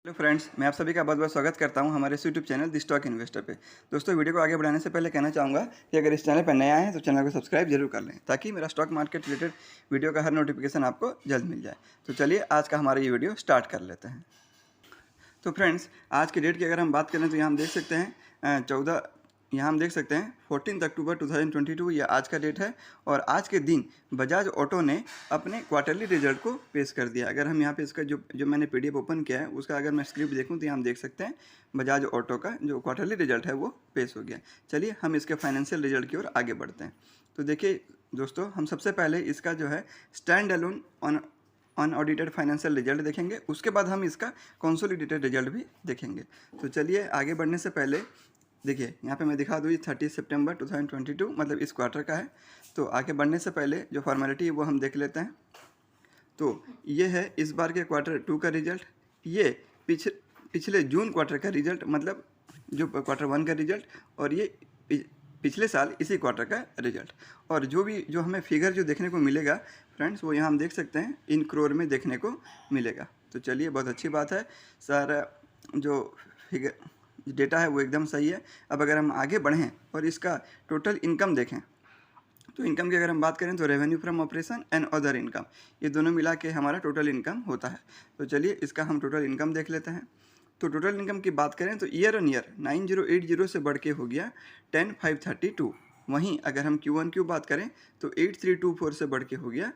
Hello friends, मैं आप सभी का बहुत बहुत स्वागत करता हूं हमारे YouTube channel the stock investor पे। दोस्तों, वीडियो को आगे बढ़ाने से पहले कहना चाहूँगा कि अगर इस चैनल पर नए आए हैं तो चैनल को सब्सक्राइब जरूर कर लें ताकि मेरा स्टॉक मार्केट रिलेटेड वीडियो का हर नोटिफिकेशन आपको जल्द मिल जाए। तो चलिए आज का हमारा ये वीडियो स्टार्ट कर लेते हैं। तो फ्रेंड्स, आज के डेट की अगर हम बात करें तो यहाँ हम देख सकते हैं 14 अक्टूबर 2022 ये आज का डेट है। और आज के दिन बजाज ऑटो ने अपने क्वार्टरली रिजल्ट को पेश कर दिया। अगर हम यहाँ पे इसका जो मैंने पीडीएफ ओपन किया है उसका अगर मैं स्क्रिप्ट देखूँ तो यहाँ हम देख सकते हैं बजाज ऑटो का जो क्वार्टरली रिजल्ट है वो पेश हो गया। चलिए हम इसके फाइनेंशियल रिजल्ट की ओर आगे बढ़ते हैं। तो देखिए दोस्तों, हम सबसे पहले इसका जो है stand alone unaudited financial result देखेंगे, उसके बाद हम इसका कंसोलिडेटेड रिजल्ट भी देखेंगे। तो चलिए आगे बढ़ने से पहले देखिए यहाँ पे मैं दिखा दूँ, 30 सितंबर 2022 मतलब इस क्वार्टर का है। तो आगे बढ़ने से पहले जो फॉर्मेलिटी है वो हम देख लेते हैं। तो ये है इस बार के क्वार्टर 2 का रिजल्ट, ये पिछले जून क्वार्टर का रिजल्ट मतलब जो क्वार्टर 1 का रिजल्ट, और ये पिछले साल इसी क्वार्टर का रिजल्ट। और जो हमें फिगर जो देखने को मिलेगा फ्रेंड्स, वो यहाँ हम देख सकते हैं इन करोड़ में देखने को मिलेगा। तो चलिए, बहुत अच्छी बात है, सारा जो फिगर डेटा है वो एकदम सही है। अब अगर हम आगे बढ़ें और इसका टोटल इनकम देखें तो इनकम की अगर हम बात करें तो revenue from operation and other income, ये दोनों मिला के हमारा टोटल इनकम होता है। तो चलिए इसका हम टोटल इनकम देख लेते हैं। तो टोटल इनकम की बात करें तो ईयर ऑन ईयर 9080 से बढ़ के हो गया 10532। वहीं अगर हम Q1Q बात करें तो 8324 से बढ़ के हो गया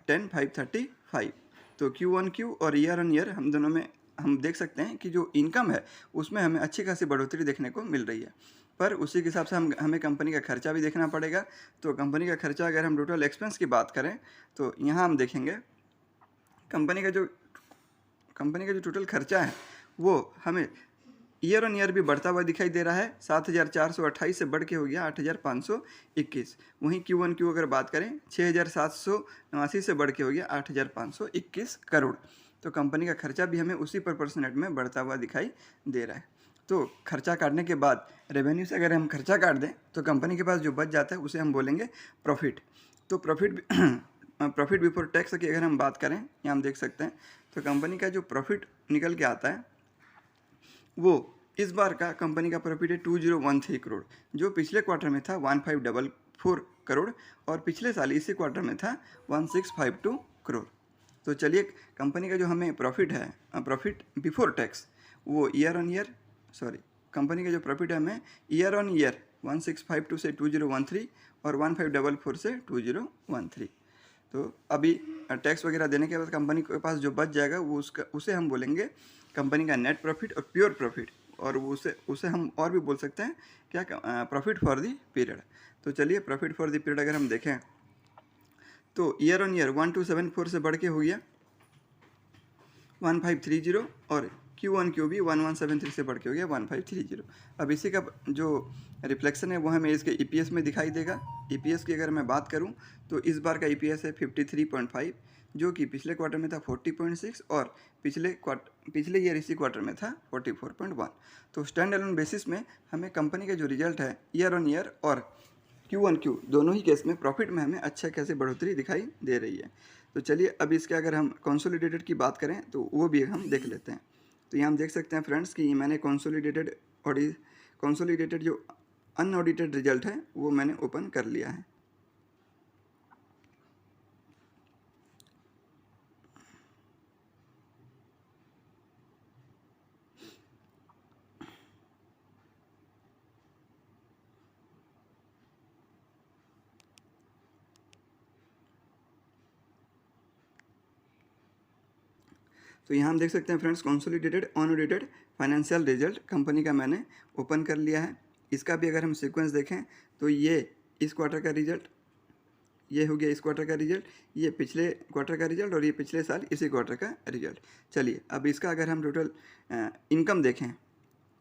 10535। तो Q1Q और ईयर ऑन ईयर हम दोनों में हम देख सकते हैं कि जो इनकम है उसमें हमें अच्छी खासी बढ़ोतरी देखने को मिल रही है। पर उसी के हिसाब से हमें कंपनी का खर्चा भी देखना पड़ेगा। तो कंपनी का खर्चा अगर हम टोटल एक्सपेंस की बात करें तो यहाँ हम देखेंगे कंपनी का जो टोटल खर्चा है वो हमें ईयर ऑन ईयर भी बढ़ता हुआ दिखाई दे रहा है। 7428 से बढ़ के हो गया 8521। वहीं Q1Q अगर बात करें 6789 से बढ़ के हो गया 8521 करोड़। तो कंपनी का खर्चा भी हमें उसी प्रोपोर्शनेट में बढ़ता हुआ दिखाई दे रहा है। तो खर्चा काटने के बाद रेवेन्यू से अगर हम खर्चा काट दें तो कंपनी के पास जो बच जाता है उसे हम बोलेंगे प्रॉफिट। तो प्रॉफिट बिफोर टैक्स की अगर हम बात करें, यहाँ हम देख सकते हैं तो कंपनी का जो प्रॉफिट निकल के आता है वो इस बार का कंपनी का प्रॉफिट है 2013 करोड़, जो पिछले क्वार्टर में था 1544 करोड़ और पिछले साल इसी क्वार्टर में था 1652 करोड़। तो चलिए कंपनी का जो हमें प्रॉफिट है, प्रॉफिट बिफोर टैक्स, वो कंपनी का जो प्रॉफिट है हमें ईयर ऑन ईयर 1652 से 2013 और 1544 से 2013। तो अभी टैक्स वगैरह देने के बाद कंपनी के पास जो बच जाएगा वो उसे हम बोलेंगे कंपनी का नेट प्रॉफिट और प्योर प्रॉफिट, और उसे हम और भी बोल सकते हैं क्या, प्रॉफिट फॉर दी पीरियड। तो चलिए प्रॉफिट फॉर दी पीरियड अगर हम देखें तो ईयर ऑन ईयर 1274 से बढ़ के हो गया 1530 और Q1Q भी 1173 से बढ़ के हो गया 1530। अब इसी का जो रिफ्लेक्शन है वो हमें इसके EPS में दिखाई देगा। EPS की अगर मैं बात करूं तो इस बार का EPS है 53.5, जो कि पिछले क्वार्टर में था 40.6 और पिछले ईयर इसी क्वार्टर में था 44.1। तो स्टैंड अलोन बेसिस में हमें कंपनी का जो रिजल्ट है ईयर ऑन ईयर और Q1Q दोनों ही केस में प्रॉफिट में हमें अच्छा खासी बढ़ोतरी दिखाई दे रही है। तो चलिए अब इसके अगर हम कंसोलिडेटेड की बात करें तो वो भी हम देख लेते हैं। तो यहाँ हम देख सकते हैं फ्रेंड्स कि मैंने कंसोलिडेटेड जो अनऑडिटेड रिजल्ट है वो मैंने ओपन कर लिया है। तो यहाँ हम देख सकते हैं friends consolidated unaudited financial result company का मैंने ओपन कर लिया है। इसका भी अगर हम सीक्वेंस देखें तो ये इस क्वार्टर का रिजल्ट, ये हो गया इस क्वार्टर का रिजल्ट, ये पिछले क्वार्टर का रिजल्ट और ये पिछले साल इसी क्वार्टर का रिजल्ट। चलिए अब इसका अगर हम टोटल इनकम देखें,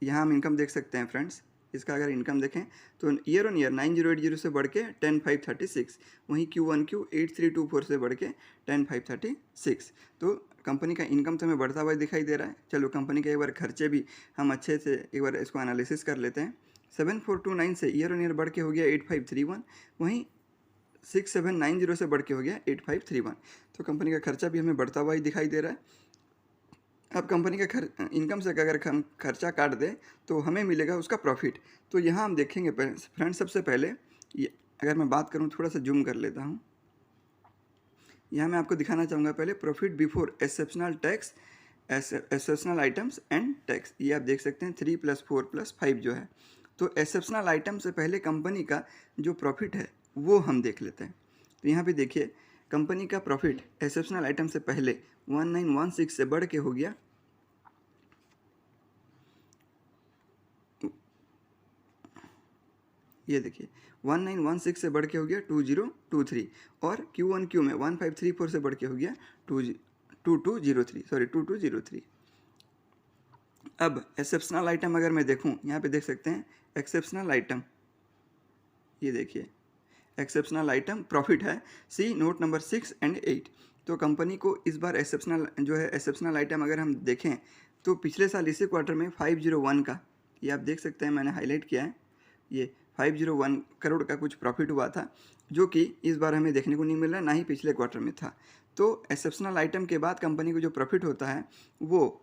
यहाँ हम इनकम देख सकते हैं फ्रेंड्स। इसका अगर इनकम देखें तो ईयर ऑन ईयर 9080 से बढ़ के 10536, वहीं Q1Q 8324 से बढ़ के 10536। तो कंपनी का इनकम तो हमें बढ़ता हुआ दिखाई दे रहा है। चलो कंपनी के एक बार खर्चे भी हम अच्छे से एक बार इसको एनालिसिस कर लेते हैं। 7429 से ईयर ऑन ईयर बढ़ के हो गया 8531, वहीं 6790 से बढ़ के हो गया 8531। तो कंपनी का खर्चा भी हमें बढ़ता हुआ ही दिखाई दे रहा है। अब कंपनी का इनकम से अगर हम खर्चा काट दें तो हमें मिलेगा उसका प्रॉफिट। तो यहाँ हम देखेंगे फ्रेंड्स, सबसे पहले ये अगर मैं बात करूँ, थोड़ा सा जूम कर लेता हूँ। यहाँ मैं आपको दिखाना चाहूँगा पहले profit before exceptional tax, exceptional items and tax. ये आप देख सकते हैं 3 + 4 + 5 जो है। तो एक्सेप्शनल आइटम से पहले कंपनी का जो प्रॉफिट है वो हम देख लेते हैं। तो यहाँ पे देखिए कंपनी का प्रॉफिट एक्सेप्शनल आइटम से पहले 1916 से बढ़ के हो गया, ये देखिए 1916 से बढ़ के हो गया 2023, और Q1Q में 1534 से बढ़ के हो गया 2203। अब एक्सेप्शनल आइटम अगर मैं देखूं, यहाँ पे देख सकते हैं एक्सेप्शनल आइटम, ये देखिए एक्सेप्शनल आइटम प्रॉफिट है, सी नोट नंबर 6 एंड 8। तो कंपनी को इस बार एक्सेप्शनल जो है एक्सेप्शनल आइटम अगर हम देखें तो पिछले साल इसी क्वार्टर में 501 का, ये आप देख सकते हैं मैंने हाईलाइट किया है, ये 501 करोड़ का कुछ प्रॉफिट हुआ था, जो कि इस बार हमें देखने को नहीं मिल रहा, ना ही पिछले क्वार्टर में था। तो एक्सेप्शनल आइटम के बाद कंपनी को जो प्रॉफिट होता है वो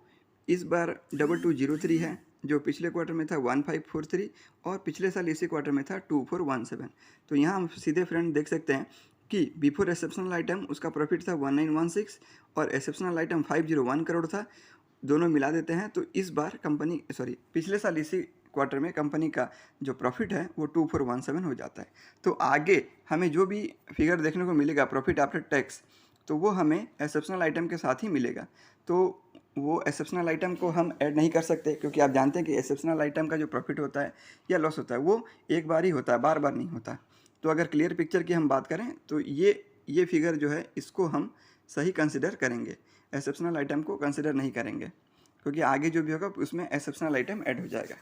इस बार 2203 है, जो पिछले क्वार्टर में था 1543, और पिछले साल इसी क्वार्टर में था 2417। तो यहाँ हम सीधे फ्रेंड देख सकते हैं कि बिफोर एक्सेप्शनल आइटम उसका प्रॉफिट था 1916 और एक्सेप्शनल आइटम 501 करोड़ था, दोनों मिला देते हैं तो इस बार पिछले साल इसी क्वार्टर में कंपनी का जो प्रॉफिट है वो 2417 हो जाता है। तो आगे हमें जो भी फिगर देखने को मिलेगा प्रॉफिट आफ्टर टैक्स, तो वो हमें एक्सेप्शनल आइटम के साथ ही मिलेगा। तो वो एक्सेप्शनल आइटम को हम ऐड नहीं कर सकते, क्योंकि आप जानते हैं कि एक्सेप्शनल आइटम का जो प्रॉफिट होता है या लॉस होता है वो एक बार ही होता है, बार बार नहीं होता। तो अगर क्लियर पिक्चर की हम बात करें तो ये फिगर जो है इसको हम सही कंसिडर करेंगे, एक्सेप्शनल आइटम को कंसिडर नहीं करेंगे, क्योंकि आगे जो भी होगा उसमें एक्सेप्शनल आइटम ऐड हो जाएगा।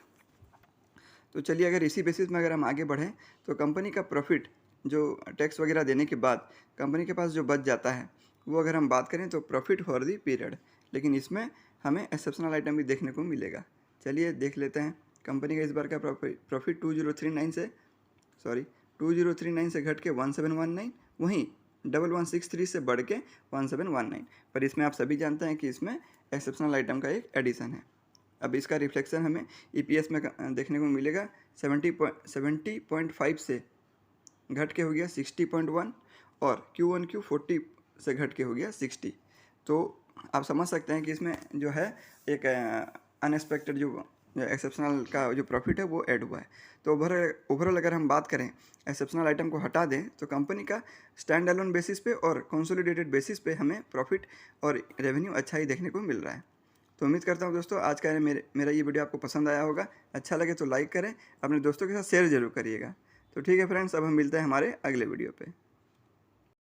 तो चलिए अगर इसी बेसिस में अगर हम आगे बढ़ें तो कंपनी का प्रॉफिट जो टैक्स वगैरह देने के बाद कंपनी के पास जो बच जाता है वो अगर हम बात करें तो प्रॉफिट फॉर दी पीरियड, लेकिन इसमें हमें एक्सेप्शनल आइटम भी देखने को मिलेगा। चलिए देख लेते हैं कंपनी का इस बार का प्रॉफिट 2039 से घट के 1719, वहीं 1163 से बढ़ के 1719, पर इसमें आप सभी जानते हैं कि इसमें एक्सेप्शनल आइटम का एक एडिशन है। अब इसका रिफ्लेक्शन हमें ईपीएस में देखने को मिलेगा 70.5 से घट के हो गया 60.1, और Q1Q 40 से घट के हो गया 60। तो आप समझ सकते हैं कि इसमें जो है एक अनएक्सपेक्टेड जो एक्सेप्शनल का जो प्रॉफिट है वो ऐड हुआ है। तो ओवरऑल अगर हम बात करें एक्सेप्शनल आइटम को हटा दें तो कंपनी का स्टैंड अलोन बेसिस पे और कंसोलिडेटेड बेसिस पे हमें प्रॉफिट और रेवेन्यू अच्छा ही देखने को मिल रहा है। तो उम्मीद करता हूँ दोस्तों आज का मेरा ये वीडियो आपको पसंद आया होगा। अच्छा लगे तो लाइक करें, अपने दोस्तों के साथ शेयर जरूर करिएगा। तो ठीक है फ्रेंड्स, अब हम मिलते हैं हमारे अगले वीडियो पे।